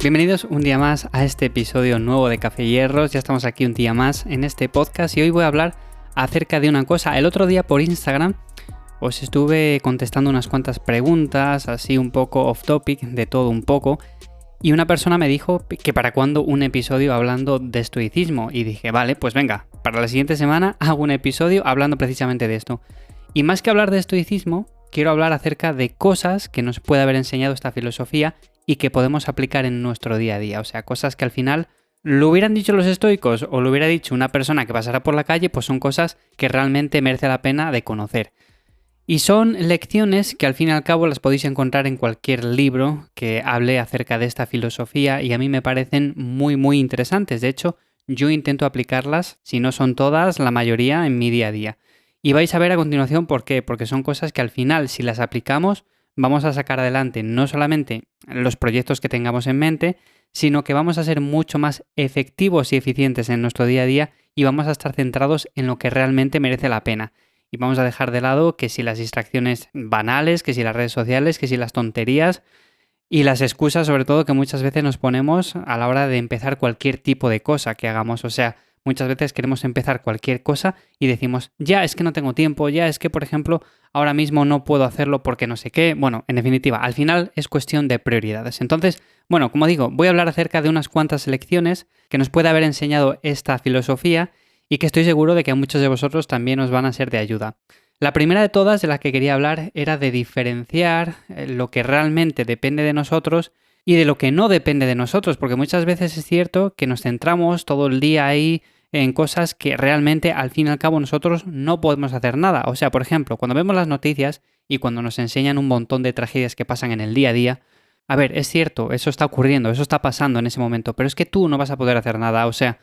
Bienvenidos un día más a este episodio nuevo de Café Hierros. Ya estamos aquí un día más en este podcast y hoy voy a hablar acerca de una cosa. El otro día por Instagram os estuve contestando unas cuantas preguntas, así un poco off topic, de todo un poco, y una persona me dijo que para cuándo un episodio hablando de estoicismo, y dije, vale, pues venga, para la siguiente semana hago un episodio hablando precisamente de esto. Y más que hablar de estoicismo, quiero hablar acerca de cosas que nos puede haber enseñado esta filosofía y que podemos aplicar en nuestro día a día. O sea, cosas que al final lo hubieran dicho los estoicos o lo hubiera dicho una persona que pasara por la calle, pues son cosas que realmente merece la pena de conocer. Y son lecciones que al fin y al cabo las podéis encontrar en cualquier libro que hable acerca de esta filosofía y a mí me parecen muy interesantes. De hecho, yo intento aplicarlas, si no son todas, la mayoría en mi día a día. Y vais a ver a continuación por qué, porque son cosas que al final, si las aplicamos, vamos a sacar adelante no solamente los proyectos que tengamos en mente, sino que vamos a ser mucho más efectivos y eficientes en nuestro día a día y vamos a estar centrados en lo que realmente merece la pena. Y vamos a dejar de lado que si las distracciones banales, que si las redes sociales, que si las tonterías y las excusas sobre todo que muchas veces nos ponemos a la hora de empezar cualquier tipo de cosa que hagamos. O sea, muchas veces queremos empezar cualquier cosa y decimos, ya es que no tengo tiempo, ya es que, por ejemplo, ahora mismo no puedo hacerlo porque no sé qué. Bueno, en definitiva, al final es cuestión de prioridades. Entonces, bueno, como digo, voy a hablar acerca de unas cuantas lecciones que nos puede haber enseñado esta filosofía y que estoy seguro de que a muchos de vosotros también os van a ser de ayuda. La primera de todas de la que quería hablar era de diferenciar lo que realmente depende de nosotros y de lo que no depende de nosotros, porque muchas veces es cierto que nos centramos todo el día ahí en cosas que realmente al fin y al cabo nosotros no podemos hacer nada. O sea, por ejemplo, cuando vemos las noticias y cuando nos enseñan un montón de tragedias que pasan en el día a día, a ver, es cierto, eso está ocurriendo, eso está pasando en ese momento, pero es que tú no vas a poder hacer nada. O sea,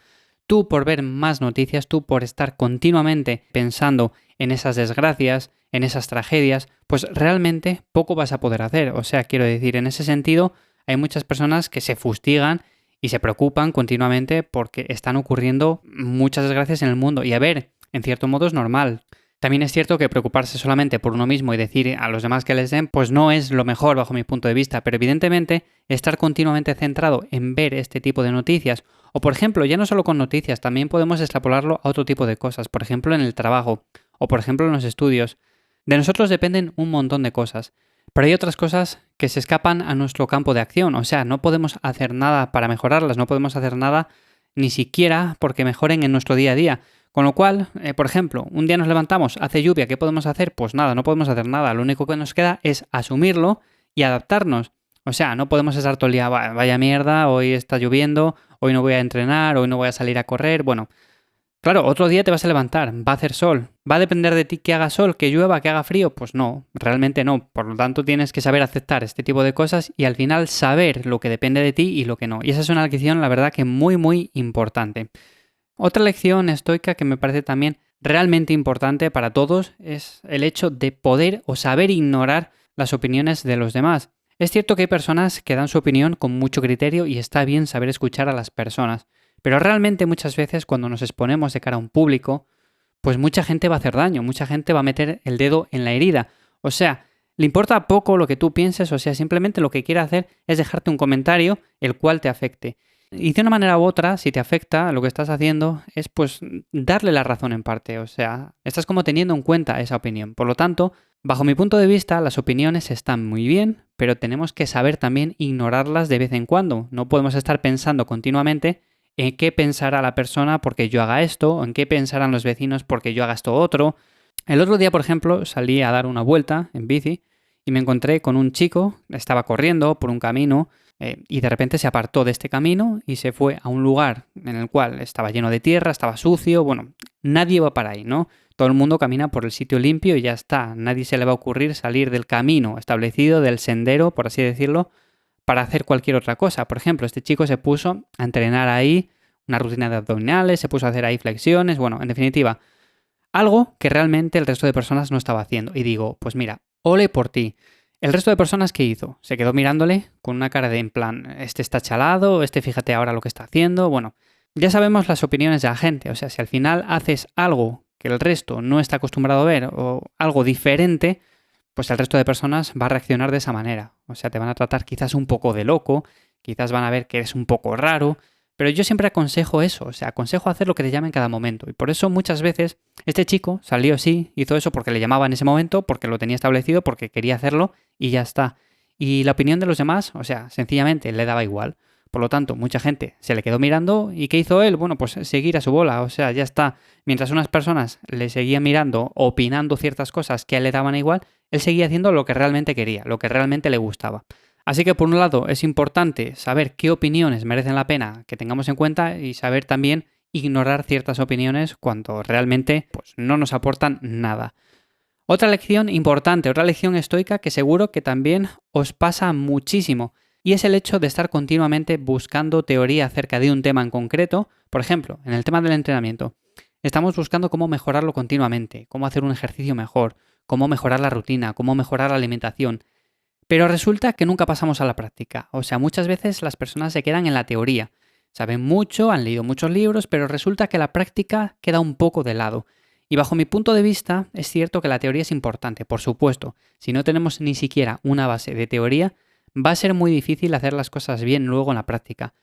tú por ver más noticias, tú por estar continuamente pensando en esas desgracias, en esas tragedias, pues realmente poco vas a poder hacer. O sea, quiero decir, en ese sentido, hay muchas personas que se fustigan y se preocupan continuamente porque están ocurriendo muchas desgracias en el mundo. Y a ver, en cierto modo es normal. También es cierto que preocuparse solamente por uno mismo y decir a los demás que les den, pues no es lo mejor bajo mi punto de vista. Pero evidentemente, estar continuamente centrado en ver este tipo de noticias, o por ejemplo, ya no solo con noticias, también podemos extrapolarlo a otro tipo de cosas. Por ejemplo, en el trabajo, o por ejemplo en los estudios. De nosotros dependen un montón de cosas. Pero hay otras cosas que se escapan a nuestro campo de acción. O sea, no podemos hacer nada para mejorarlas, no podemos hacer nada ni siquiera porque mejoren en nuestro día a día. Con lo cual, por ejemplo, un día nos levantamos, hace lluvia, ¿qué podemos hacer? Pues nada, no podemos hacer nada. Lo único que nos queda es asumirlo y adaptarnos. O sea, no podemos estar todo el día, vaya mierda, hoy está lloviendo, hoy no voy a entrenar, hoy no voy a salir a correr. Bueno, claro, otro día te vas a levantar, va a hacer sol. ¿Va a depender de ti que haga sol, que llueva, que haga frío? Pues no, realmente no. Por lo tanto, tienes que saber aceptar este tipo de cosas y al final saber lo que depende de ti y lo que no. Y esa es una lección, la verdad, que muy importante. Otra lección estoica que me parece también realmente importante para todos es el hecho de poder o saber ignorar las opiniones de los demás. Es cierto que hay personas que dan su opinión con mucho criterio y está bien saber escuchar a las personas, pero realmente muchas veces cuando nos exponemos de cara a un público, pues mucha gente va a hacer daño, mucha gente va a meter el dedo en la herida. O sea, le importa poco lo que tú pienses, o sea, simplemente lo que quiere hacer es dejarte un comentario el cual te afecte. Y de una manera u otra, si te afecta, lo que estás haciendo es pues darle la razón en parte. O sea, estás como teniendo en cuenta esa opinión. Por lo tanto, bajo mi punto de vista, las opiniones están muy bien, pero tenemos que saber también ignorarlas de vez en cuando. No podemos estar pensando continuamente en qué pensará la persona porque yo haga esto, o en qué pensarán los vecinos porque yo haga esto otro. El otro día, por ejemplo, salí a dar una vuelta en bici y me encontré con un chico, estaba corriendo por un camino y de repente se apartó de este camino y se fue a un lugar en el cual estaba lleno de tierra, estaba sucio, bueno, nadie va para ahí, ¿no? Todo el mundo camina por el sitio limpio y ya está. Nadie se le va a ocurrir salir del camino establecido, del sendero, por así decirlo, para hacer cualquier otra cosa. Por ejemplo, este chico se puso a entrenar ahí una rutina de abdominales, se puso a hacer ahí flexiones, bueno, en definitiva, algo que realmente el resto de personas no estaba haciendo. Y digo, pues mira, ole por ti. El resto de personas, ¿qué hizo? Se quedó mirándole con una cara de en plan, este está chalado, este fíjate ahora lo que está haciendo. Bueno, ya sabemos las opiniones de la gente. O sea, si al final haces algo que el resto no está acostumbrado a ver o algo diferente, pues el resto de personas va a reaccionar de esa manera. O sea, te van a tratar quizás un poco de loco, quizás van a ver que eres un poco raro, pero yo siempre aconsejo eso, o sea, aconsejo hacer lo que te llama en cada momento. Y por eso muchas veces este chico salió así, hizo eso porque le llamaba en ese momento, porque lo tenía establecido, porque quería hacerlo y ya está. Y la opinión de los demás, o sea, sencillamente le daba igual. Por lo tanto, mucha gente se le quedó mirando y ¿qué hizo él? Bueno, pues seguir a su bola, o sea, ya está. Mientras unas personas le seguían mirando, opinando ciertas cosas que a él le daban igual, él seguía haciendo lo que realmente quería, lo que realmente le gustaba. Así que por un lado es importante saber qué opiniones merecen la pena que tengamos en cuenta y saber también ignorar ciertas opiniones cuando realmente pues, no nos aportan nada. Otra lección importante, otra lección estoica que seguro que también os pasa muchísimo y es el hecho de estar continuamente buscando teoría acerca de un tema en concreto. Por ejemplo, en el tema del entrenamiento, estamos buscando cómo mejorarlo continuamente, cómo hacer un ejercicio mejor, cómo mejorar la rutina, cómo mejorar la alimentación. Pero resulta que nunca pasamos a la práctica. O sea, muchas veces las personas se quedan en la teoría. Saben mucho, han leído muchos libros, pero resulta que la práctica queda un poco de lado. Y bajo mi punto de vista, es cierto que la teoría es importante, por supuesto. Si no tenemos ni siquiera una base de teoría, va a ser muy difícil hacer las cosas bien luego en la práctica.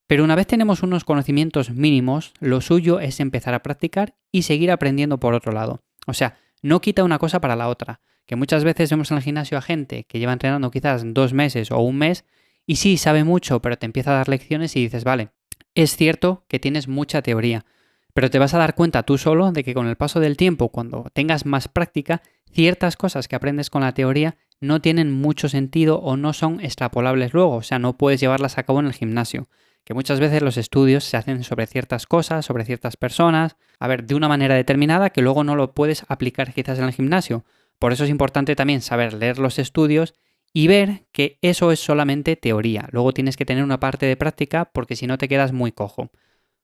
Pero una vez tenemos unos conocimientos mínimos, lo suyo es empezar a practicar y seguir aprendiendo por otro lado. O sea, no quita una cosa para la otra. Que muchas veces vemos en el gimnasio a gente que lleva entrenando quizás 2 meses o un mes y sí, sabe mucho, pero te empieza a dar lecciones y dices, vale, es cierto que tienes mucha teoría, pero te vas a dar cuenta tú solo de que con el paso del tiempo, cuando tengas más práctica, ciertas cosas que aprendes con la teoría no tienen mucho sentido o no son extrapolables luego, o sea, no puedes llevarlas a cabo en el gimnasio. Que muchas veces los estudios se hacen sobre ciertas cosas, sobre ciertas personas, a ver, de una manera determinada que luego no lo puedes aplicar quizás en el gimnasio. Por eso es importante también saber leer los estudios y ver que eso es solamente teoría. Luego tienes que tener una parte de práctica porque si no te quedas muy cojo.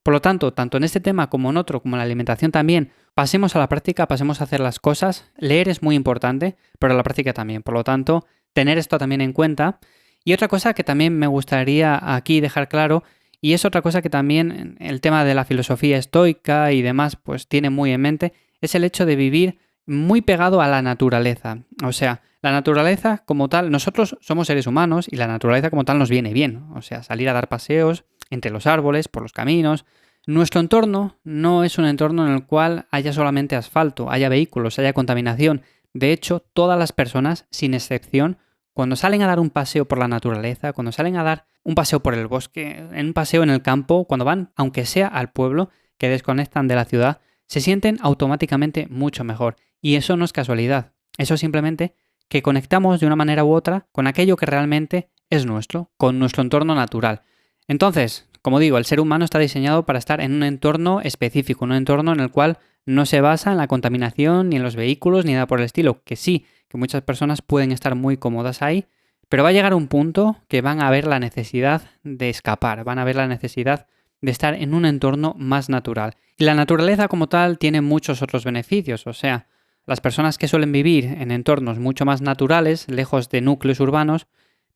Por lo tanto, tanto en este tema como en otro, como en la alimentación también, pasemos a la práctica, pasemos a hacer las cosas. Leer es muy importante, pero la práctica también. Por lo tanto, tener esto también en cuenta. Y otra cosa que también me gustaría aquí dejar claro, y es otra cosa que también el tema de la filosofía estoica y demás, pues tiene muy en mente, es el hecho de vivir muy pegado a la naturaleza. O sea, la naturaleza como tal, nosotros somos seres humanos y la naturaleza como tal nos viene bien. O sea, salir a dar paseos entre los árboles, por los caminos. Nuestro entorno no es un entorno en el cual haya solamente asfalto, haya vehículos, haya contaminación. De hecho, todas las personas, sin excepción, cuando salen a dar un paseo por la naturaleza, cuando salen a dar un paseo por el bosque, en un paseo en el campo, cuando van, aunque sea al pueblo, que desconectan de la ciudad, se sienten automáticamente mucho mejor. Y eso no es casualidad. Eso es simplemente que conectamos de una manera u otra con aquello que realmente es nuestro, con nuestro entorno natural. Entonces, como digo, el ser humano está diseñado para estar en un entorno específico, un entorno en el cual no se basa en la contaminación, ni en los vehículos, ni nada por el estilo. Que sí, que muchas personas pueden estar muy cómodas ahí, pero va a llegar un punto que van a ver la necesidad de escapar, van a ver la necesidad de estar en un entorno más natural. Y la naturaleza como tal tiene muchos otros beneficios, o sea, las personas que suelen vivir en entornos mucho más naturales, lejos de núcleos urbanos,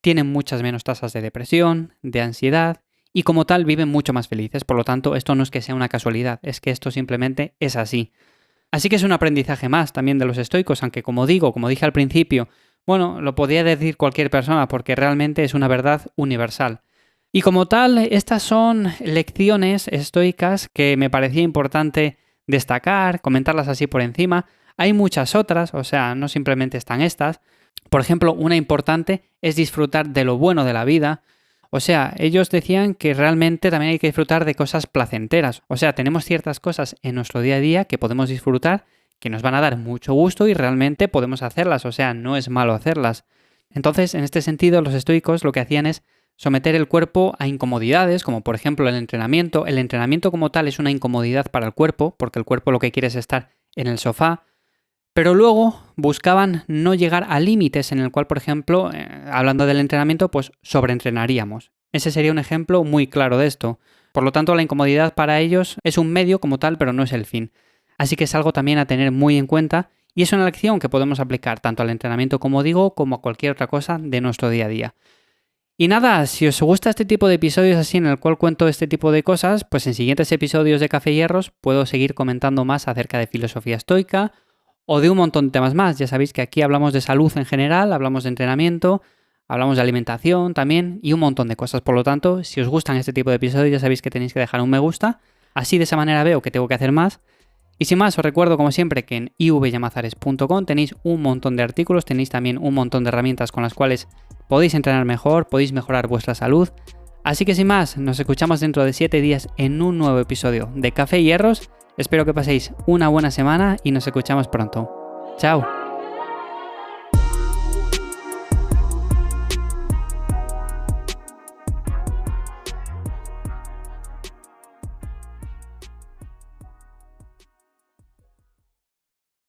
tienen muchas menos tasas de depresión, de ansiedad y como tal viven mucho más felices. Por lo tanto, esto no es que sea una casualidad, es que esto simplemente es así. Así que es un aprendizaje más también de los estoicos, aunque como dije al principio, bueno, lo podría decir cualquier persona porque realmente es una verdad universal. Y como tal, estas son lecciones estoicas que me parecía importante destacar, comentarlas así por encima. Hay muchas otras, o sea, no simplemente están estas. Por ejemplo, una importante es disfrutar de lo bueno de la vida. O sea, ellos decían que realmente también hay que disfrutar de cosas placenteras. O sea, tenemos ciertas cosas en nuestro día a día que podemos disfrutar, que nos van a dar mucho gusto y realmente podemos hacerlas. O sea, no es malo hacerlas. Entonces, en este sentido, los estoicos lo que hacían es someter el cuerpo a incomodidades, como por ejemplo el entrenamiento. El entrenamiento como tal es una incomodidad para el cuerpo, porque el cuerpo lo que quiere es estar en el sofá. Pero luego buscaban no llegar a límites en el cual, por ejemplo, hablando del entrenamiento, pues sobreentrenaríamos. Ese sería un ejemplo muy claro de esto. Por lo tanto, la incomodidad para ellos es un medio como tal, pero no es el fin. Así que es algo también a tener muy en cuenta y es una lección que podemos aplicar tanto al entrenamiento, como digo, como a cualquier otra cosa de nuestro día a día. Y nada, si os gusta este tipo de episodios así en el cual cuento este tipo de cosas, pues en siguientes episodios de Café y Hierros puedo seguir comentando más acerca de filosofía estoica o de un montón de temas más. Ya sabéis que aquí hablamos de salud en general, hablamos de entrenamiento, Hablamos de alimentación también y un montón de cosas. Por lo tanto, si os gustan este tipo de episodios ya sabéis que tenéis que dejar un me gusta. Así de esa manera veo que tengo que hacer más. Y sin más, os recuerdo como siempre que en ivllamazares.com tenéis un montón de artículos, tenéis también un montón de herramientas con las cuales podéis entrenar mejor, podéis mejorar vuestra salud. Así que sin más, nos escuchamos dentro de 7 días en un nuevo episodio de Café y Hierros. Espero que paséis una buena semana y nos escuchamos pronto. ¡Chao!